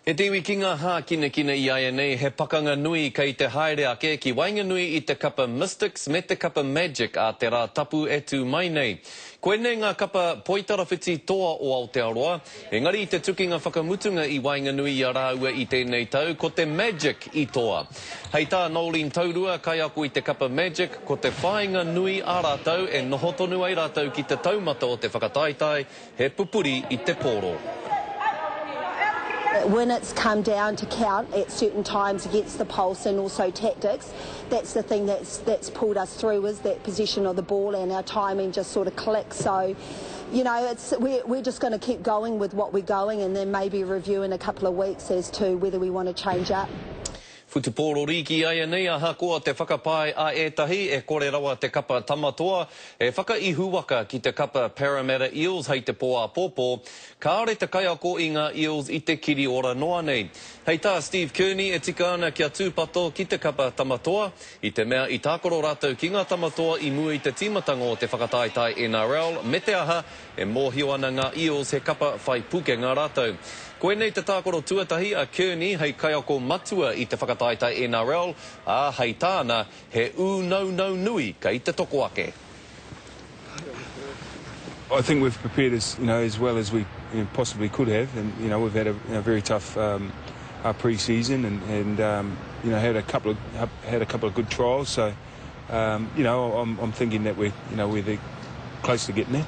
He te wikinga hā kina I aia nei, he pakanga nui kei te haere ake ki wainga nui I te kapa Mystics me te kapa Magic a te rā tapu e tū mai nei. Koe nei ngā kapa poitarawhiti toa o Aotearoa, engari I te tukinga whakamutunga I wainga nui I a rāua I tēnei tau, ko te Magic I toa. Hei tā Nolene Taurua, kai aku I te kapa Magic, ko te whainga nui a rātau e noho tonu ai rātau ki te taumata o te whakataitai, he pupuri I te pōro. When it's come down to count at certain times against the pulse and also tactics, that's the thing that's pulled us through is that possession of the ball and our timing just sort of clicks. So, you know, we're just going to keep going with what we're going and then maybe review in a couple of weeks as to whether we want to change up. Futupōro riki aia nei a hakoa te whakapai a etahi e kore rawa te kapa tamatoa e whakaihuwaka ki te kapa Parramatta Eels hei te poa pōpō. Ka are te kai ako I ngā Eels I te kiri ora noa nei. Hei tā Steve Kearney e tika ana kia tūpato ki te kapa tamatoa I te mea I tākoro rātou ki ngā tamatoa I mua I te timatanga o te whakataitai NRL me te aha e mōhio ana ngā Eels he kapa whai puke ngā rātou. Koe nei te tākoro tuatahi a Kearney hei kai ako matua I te whakataitai NRL, a hei tāna he nau nui kei te toko ake. I think we've prepared as well as we possibly could have, and we've had a very tough pre-season and had a couple of good trials. So I'm thinking that we're close to getting there.